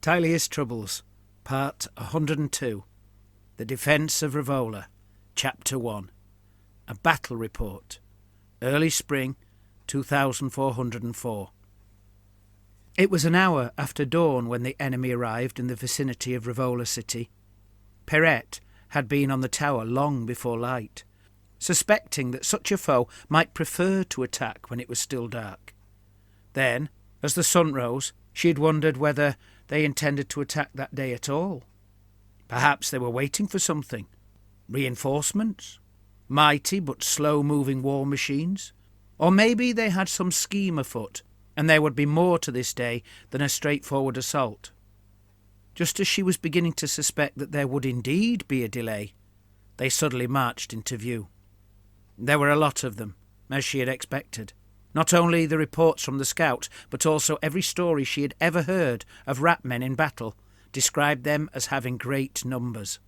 Tilea's Troubles, Part 102, The Defence of Ravola, Chapter 1, A Battle Report, Early Spring, 2404. It was an hour after dawn when the enemy arrived in the vicinity of Ravola city. Perette had been on the tower long before light, suspecting that such a foe might prefer to attack when it was still dark. Then, as the sun rose, she had wondered whether they intended to attack that day at all. Perhaps they were waiting for something. Reinforcements? Mighty but slow-moving war machines? Or maybe they had some scheme afoot, and there would be more to this day than a straightforward assault. Just as she was beginning to suspect that there would indeed be a delay, they suddenly marched into view. There were a lot of them, as she had expected. Not only the reports from the scouts, but also every story she had ever heard of rat men in battle described them as having great numbers.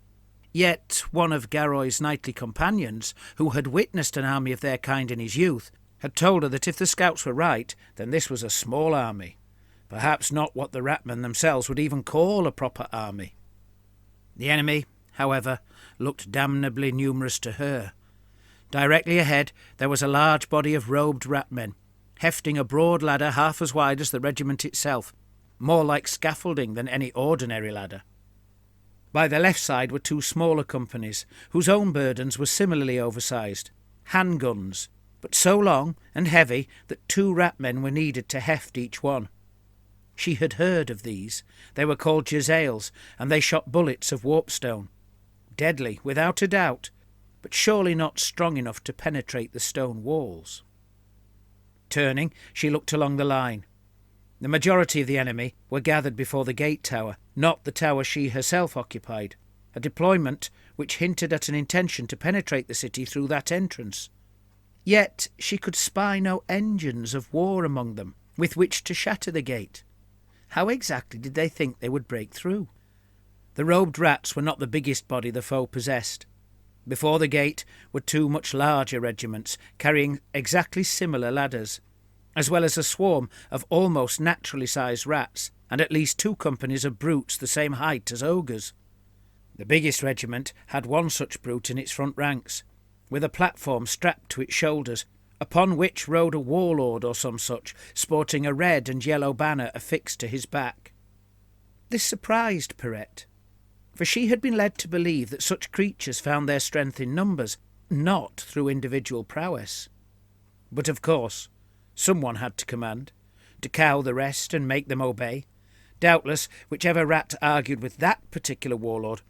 Yet one of Garroy's knightly companions, who had witnessed an army of their kind in his youth, had told her that if the scouts were right, then this was a small army, perhaps not what the ratmen themselves would even call a proper army. The enemy, however, looked damnably numerous to her. Directly ahead there was a large body of robed ratmen, hefting a broad ladder half as wide as the regiment itself, more like scaffolding than any ordinary ladder. By the left side were two smaller companies, whose own burdens were similarly oversized, handguns, but so long and heavy that two ratmen were needed to heft each one. She had heard of these. They were called Jezzails, and they shot bullets of warpstone. Deadly, without a doubt, but surely not strong enough to penetrate the stone walls. Turning, she looked along the line. The majority of the enemy were gathered before the gate tower, not the tower she herself occupied, a deployment which hinted at an intention to penetrate the city through that entrance. Yet she could spy no engines of war among them with which to shatter the gate. How exactly did they think they would break through? The robed rats were not the biggest body the foe possessed. Before the gate were two much larger regiments, carrying exactly similar ladders, as well as a swarm of almost naturally sized rats, and at least two companies of brutes the same height as ogres. The biggest regiment had one such brute in its front ranks, with a platform strapped to its shoulders, upon which rode a warlord or some such, sporting a red and yellow banner affixed to his back. This surprised Perette, for she had been led to believe that such creatures found their strength in numbers, not through individual prowess. But of course, someone had to command, to cow the rest and make them obey. Doubtless, whichever rat argued with that particular warlord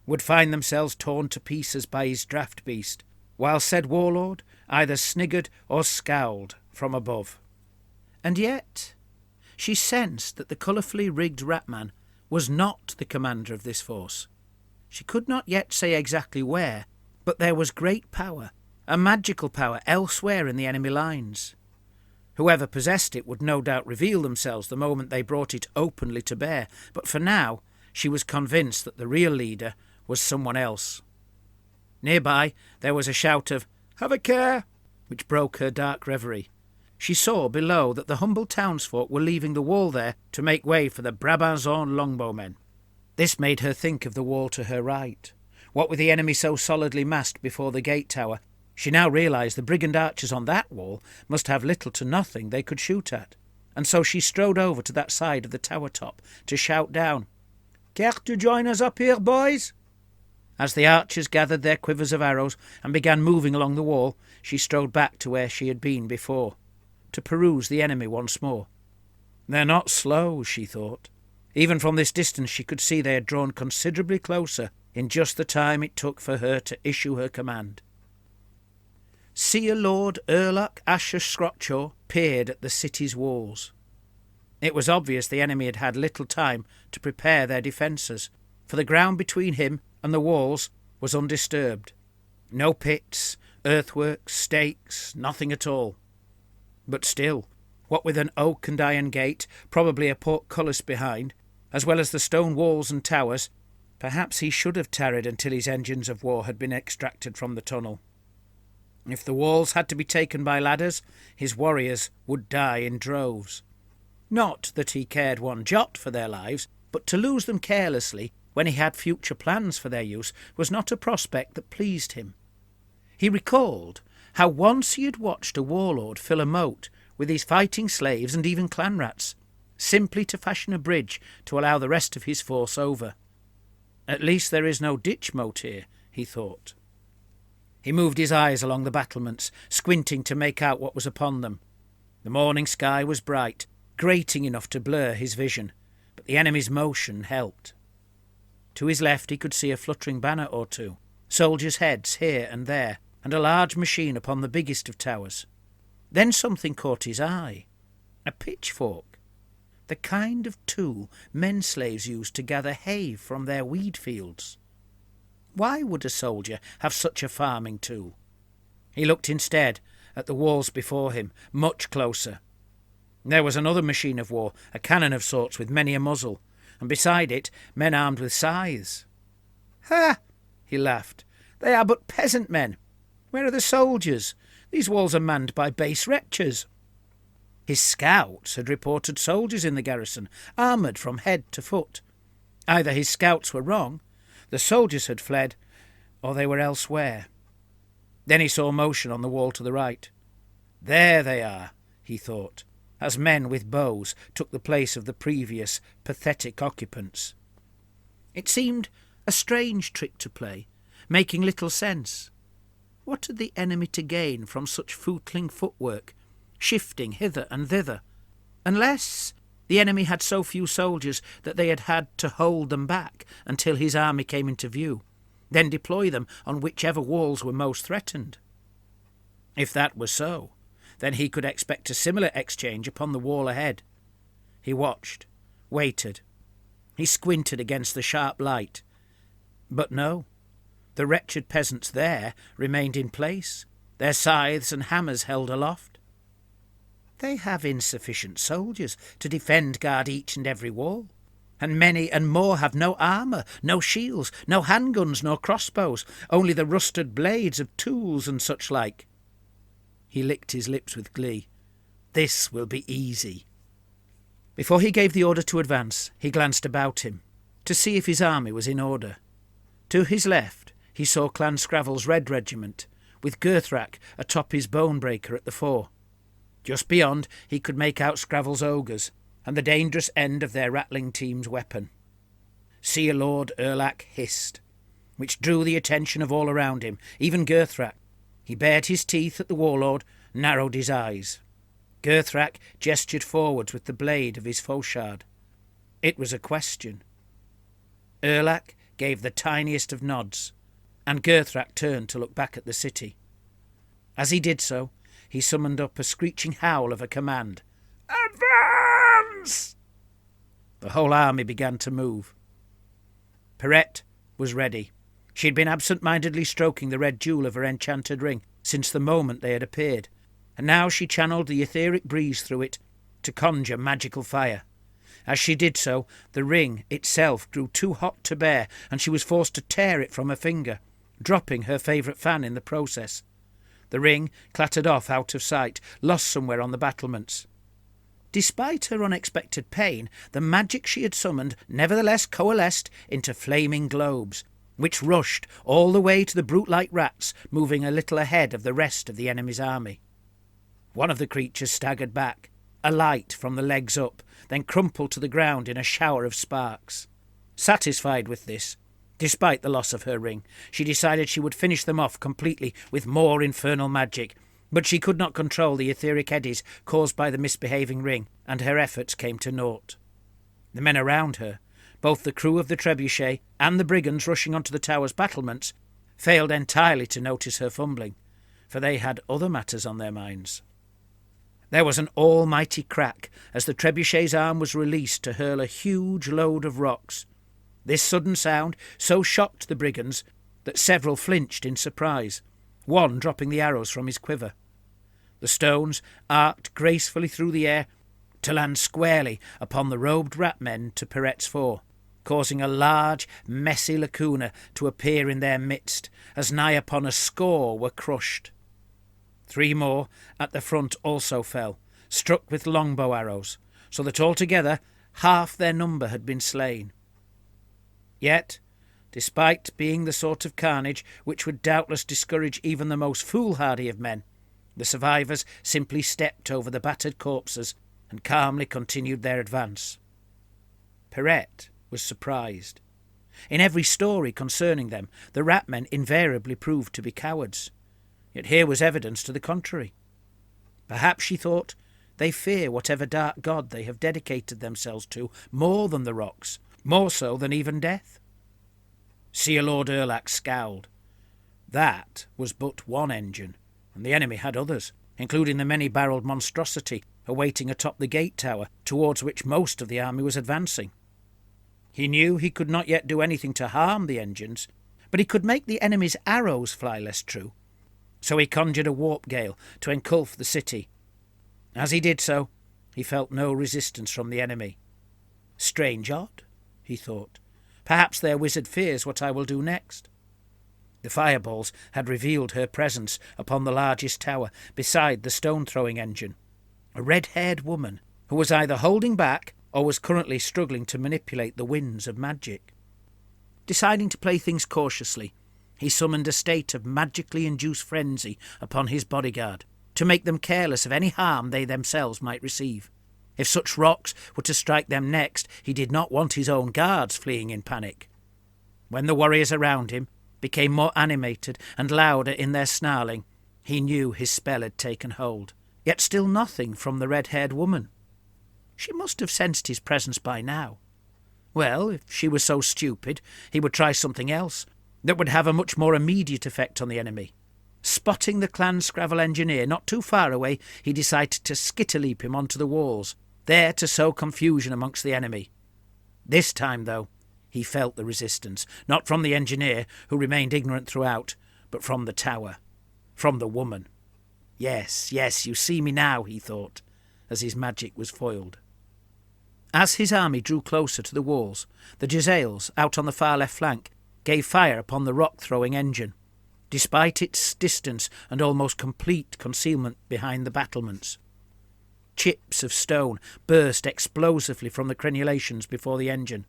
would find themselves torn to pieces by his draft beast, while said warlord either sniggered or scowled from above. And yet she sensed that the colourfully rigged ratman was not the commander of this force. She could not yet say exactly where, but there was great power, a magical power elsewhere in the enemy lines. Whoever possessed it would no doubt reveal themselves the moment they brought it openly to bear, but for now she was convinced that the real leader was someone else. Nearby there was a shout of "Have a care!" which broke her dark reverie. She saw below that the humble townsfolk were leaving the wall there to make way for the Brabanzon longbowmen. This made her think of the wall to her right. What with the enemy so solidly massed before the gate tower, she now realised the brigand archers on that wall must have little to nothing they could shoot at, and so she strode over to that side of the tower top to shout down, "Care to join us up here, boys?" As the archers gathered their quivers of arrows and began moving along the wall, she strode back to where she had been before, to peruse the enemy once more. They're not slow, she thought. Even from this distance she could see they had drawn considerably closer in just the time it took for her to issue her command. Seer-Lord Urlak peered at the city's walls. It was obvious the enemy had had little time to prepare their defences, for the ground between him and the walls was undisturbed. No pits, earthworks, stakes, nothing at all. But still, what with an oak and iron gate, probably a portcullis behind, as well as the stone walls and towers, perhaps he should have tarried until his engines of war had been extracted from the tunnel. If the walls had to be taken by ladders, his warriors would die in droves. Not that he cared one jot for their lives, but to lose them carelessly when he had future plans for their use was not a prospect that pleased him. He recalled how once he had watched a warlord fill a moat with his fighting slaves and even clan rats, simply to fashion a bridge to allow the rest of his force over. At least there is no ditch moat here, he thought. He moved his eyes along the battlements, squinting to make out what was upon them. The morning sky was bright, grating enough to blur his vision, but the enemy's motion helped. To his left he could see a fluttering banner or two, soldiers' heads here and there, and a large machine upon the biggest of towers. Then something caught his eye. A pitchfork, the kind of tool men slaves used to gather hay from their weed fields. Why would a soldier have such a farming tool? He looked instead at the walls before him, much closer. There was another machine of war, a cannon of sorts with many a muzzle, and beside it men armed with scythes. "Ha!" he laughed. "They are but peasant men. Where are the soldiers? These walls are manned by base wretches." His scouts had reported soldiers in the garrison, armoured from head to foot. Either his scouts were wrong, the soldiers had fled, or they were elsewhere. Then he saw motion on the wall to the right. There they are, he thought, as men with bows took the place of the previous pathetic occupants. It seemed a strange trick to play, making little sense. What had the enemy to gain from such footling footwork, shifting hither and thither, unless the enemy had so few soldiers that they had had to hold them back until his army came into view, then deploy them on whichever walls were most threatened? If that were so, then he could expect a similar exchange upon the wall ahead. He watched, waited. He squinted against the sharp light. But no, the wretched peasants there remained in place, their scythes and hammers held aloft. They have insufficient soldiers to defend guard each and every wall, and many and more have no armour, no shields, no handguns nor crossbows, only the rusted blades of tools and such like. He licked his lips with glee. This will be easy. Before he gave the order to advance, he glanced about him, to see if his army was in order. To his left he saw Clan Scravel's Red Regiment, with Gurthrak atop his Bonebreaker at the fore. Just beyond he could make out Scravel's Ogres, and the dangerous end of their rattling team's weapon. Seer-Lord Urlak hissed, which drew the attention of all around him, even Gurthrak. He bared his teeth at the warlord, narrowed his eyes. Gurthrak gestured forwards with the blade of his fauchard. It was a question. Urlak gave the tiniest of nods, and Gurthrak turned to look back at the city. As he did so, he summoned up a screeching howl of a command. "Advance!" The whole army began to move. Perette was ready. She had been absent-mindedly stroking the red jewel of her enchanted ring since the moment they had appeared, and now she channeled the etheric breeze through it to conjure magical fire. As she did so, the ring itself grew too hot to bear, and she was forced to tear it from her finger, dropping her favourite fan in the process. The ring clattered off out of sight, lost somewhere on the battlements. Despite her unexpected pain, the magic she had summoned nevertheless coalesced into flaming globes, which rushed all the way to the brute-like rats moving a little ahead of the rest of the enemy's army. One of the creatures staggered back, alight from the legs up, then crumpled to the ground in a shower of sparks. Satisfied with this, despite the loss of her ring, she decided she would finish them off completely with more infernal magic, but she could not control the etheric eddies caused by the misbehaving ring, and her efforts came to naught. The men around her, both the crew of the trebuchet and the brigands rushing onto the tower's battlements, failed entirely to notice her fumbling, for they had other matters on their minds. There was an almighty crack as the trebuchet's arm was released to hurl a huge load of rocks. This sudden sound so shocked the brigands that several flinched in surprise, one dropping the arrows from his quiver. The stones arced gracefully through the air to land squarely upon the robed rat men to Perette's fore, causing a large, messy lacuna to appear in their midst, as nigh upon a score were crushed. 3 more at the front also fell, struck with longbow arrows, so that altogether half their number had been slain. Yet, despite being the sort of carnage which would doubtless discourage even the most foolhardy of men, the survivors simply stepped over the battered corpses and calmly continued their advance. Perette was surprised. In every story concerning them, the rat-men invariably proved to be cowards. Yet here was evidence to the contrary. Perhaps, she thought, they fear whatever dark god they have dedicated themselves to more than the rocks, more so than even death. Seer-Lord Urlak scowled. That was but one engine, and the enemy had others, including the many-barrelled monstrosity awaiting atop the gate tower towards which most of the army was advancing. He knew he could not yet do anything to harm the engines, but he could make the enemy's arrows fly less true. So he conjured a warp gale to engulf the city. As he did so, he felt no resistance from the enemy. Strange odd, he thought. Perhaps their wizard fears what I will do next. The fireballs had revealed her presence upon the largest tower, beside the stone-throwing engine. A red-haired woman, who was either holding back or was currently struggling to manipulate the winds of magic. Deciding to play things cautiously, he summoned a state of magically induced frenzy upon his bodyguard, to make them careless of any harm they themselves might receive. If such rocks were to strike them next, he did not want his own guards fleeing in panic. When the warriors around him became more animated and louder in their snarling, he knew his spell had taken hold. Yet still nothing from the red-haired woman. She must have sensed his presence by now. Well, if she was so stupid, he would try something else that would have a much more immediate effect on the enemy. Spotting the clan Scrabble engineer not too far away, he decided to skitter-leap him onto the walls, there to sow confusion amongst the enemy. This time, though, he felt the resistance, not from the engineer, who remained ignorant throughout, but from the tower, from the woman. Yes, you see me now, he thought, as his magic was foiled. As his army drew closer to the walls, the Jezzails, out on the far left flank, gave fire upon the rock-throwing engine, despite its distance and almost complete concealment behind the battlements. Chips of stone burst explosively from the crenulations before the engine,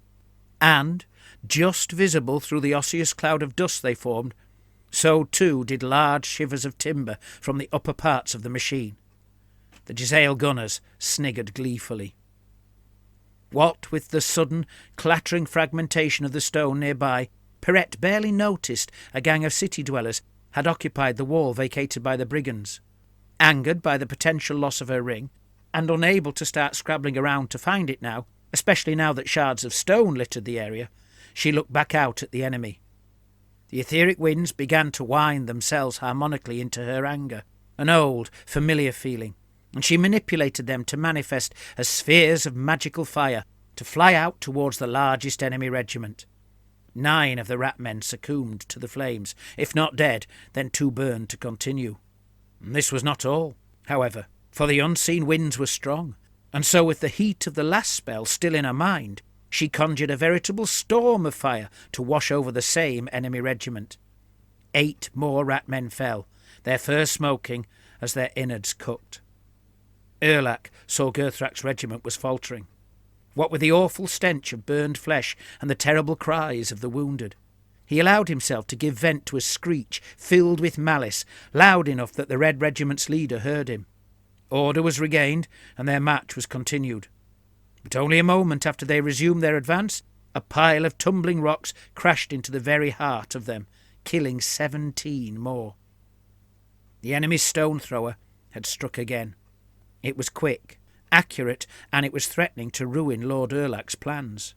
and, just visible through the osseous cloud of dust they formed, so too did large shivers of timber from the upper parts of the machine. The Jezzail gunners sniggered gleefully. What with the sudden, clattering fragmentation of the stone nearby, Perette barely noticed a gang of city-dwellers had occupied the wall vacated by the brigands. Angered by the potential loss of her ring, and unable to start scrabbling around to find it now, especially now that shards of stone littered the area, she looked back out at the enemy. The etheric winds began to wind themselves harmonically into her anger, an old, familiar feeling, and she manipulated them to manifest as spheres of magical fire to fly out towards the largest enemy regiment. 9 of the rat-men succumbed to the flames, if not dead, then too burned to continue. And this was not all, however, for the unseen winds were strong, and so with the heat of the last spell still in her mind, she conjured a veritable storm of fire to wash over the same enemy regiment. 8 more rat-men fell, their furs smoking as their innards cooked. Urlak saw Gerthrak's regiment was faltering. What with the awful stench of burned flesh and the terrible cries of the wounded, he allowed himself to give vent to a screech filled with malice, loud enough that the Red Regiment's leader heard him. Order was regained, and their march was continued. But only a moment after they resumed their advance, a pile of tumbling rocks crashed into the very heart of them, killing 17 more. The enemy's stone-thrower had struck again. It was quick, accurate, and it was threatening to ruin Lord Urlak's plans.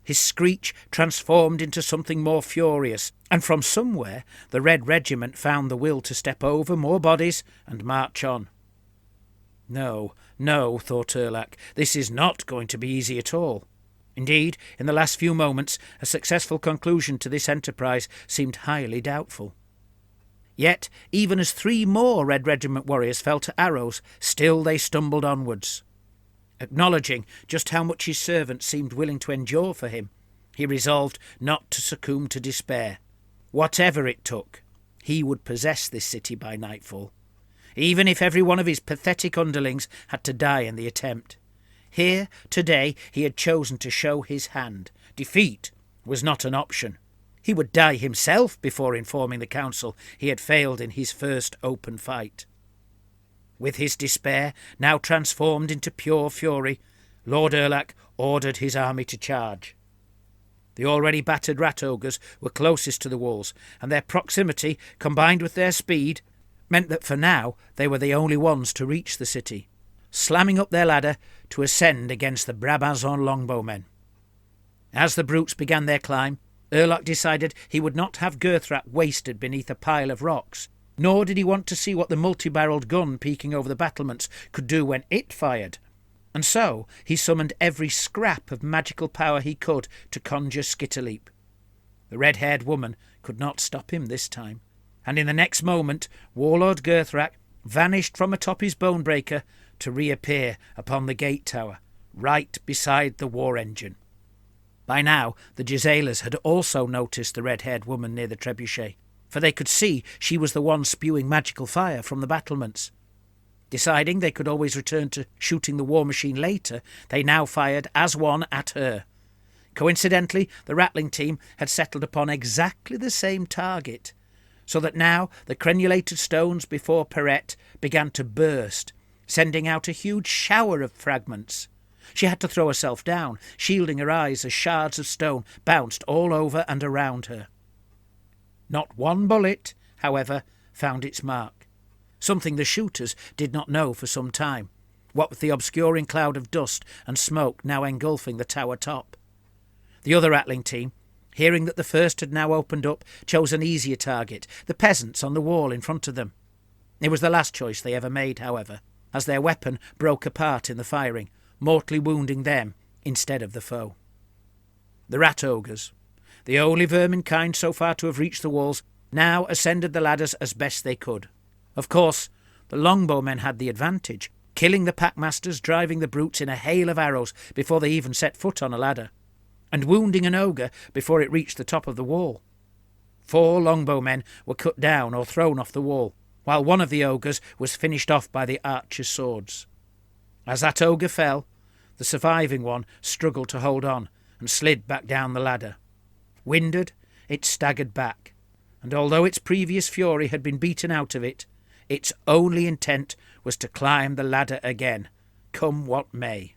His screech transformed into something more furious, and from somewhere the Red Regiment found the will to step over more bodies and march on. No, thought Urlak, this is not going to be easy at all. Indeed, in the last few moments, a successful conclusion to this enterprise seemed highly doubtful. Yet, even as 3 more Red Regiment warriors fell to arrows, still they stumbled onwards. Acknowledging just how much his servant seemed willing to endure for him, he resolved not to succumb to despair. Whatever it took, he would possess this city by nightfall. Even if every one of his pathetic underlings had to die in the attempt, Here, today, he had chosen to show his hand. Defeat was not an option. He would die himself before informing the council he had failed in his first open fight. With his despair now transformed into pure fury, Lord Urlak ordered his army to charge. The already battered rat ogres were closest to the walls, and their proximity, combined with their speed, meant that for now they were the only ones to reach the city, slamming up their ladder to ascend against the Brabanzon longbowmen. As the brutes began their climb, Urlak decided he would not have Gurthrak wasted beneath a pile of rocks, nor did he want to see what the multi-barrelled gun peeking over the battlements could do when it fired, and so he summoned every scrap of magical power he could to conjure Skitterleap. The red-haired woman could not stop him this time, and in the next moment Warlord Gurthrak vanished from atop his bonebreaker to reappear upon the gate tower, right beside the war engine. By now the Gisellas had also noticed the red-haired woman near the trebuchet, for they could see she was the one spewing magical fire from the battlements. Deciding they could always return to shooting the war machine later, they now fired as one at her. Coincidentally, the rattling team had settled upon exactly the same target, so that now the crenulated stones before Perette began to burst, sending out a huge shower of fragments. She had to throw herself down, shielding her eyes as shards of stone bounced all over and around her. Not one bullet, however, found its mark, something the shooters did not know for some time, what with the obscuring cloud of dust and smoke now engulfing the tower top. The other rattling team, hearing that the first had now opened up, chose an easier target, the peasants on the wall in front of them. It was the last choice they ever made, however, as their weapon broke apart in the firing, mortally wounding them instead of the foe. The rat ogres, the only vermin kind so far to have reached the walls, now ascended the ladders as best they could. Of course, the longbowmen had the advantage, killing the packmasters, driving the brutes in a hail of arrows before they even set foot on a ladder, and wounding an ogre before it reached the top of the wall. 4 longbowmen were cut down or thrown off the wall, while one of the ogres was finished off by the archers' swords. As that ogre fell, the surviving one struggled to hold on and slid back down the ladder. Winded, it staggered back, and although its previous fury had been beaten out of it, its only intent was to climb the ladder again, come what may.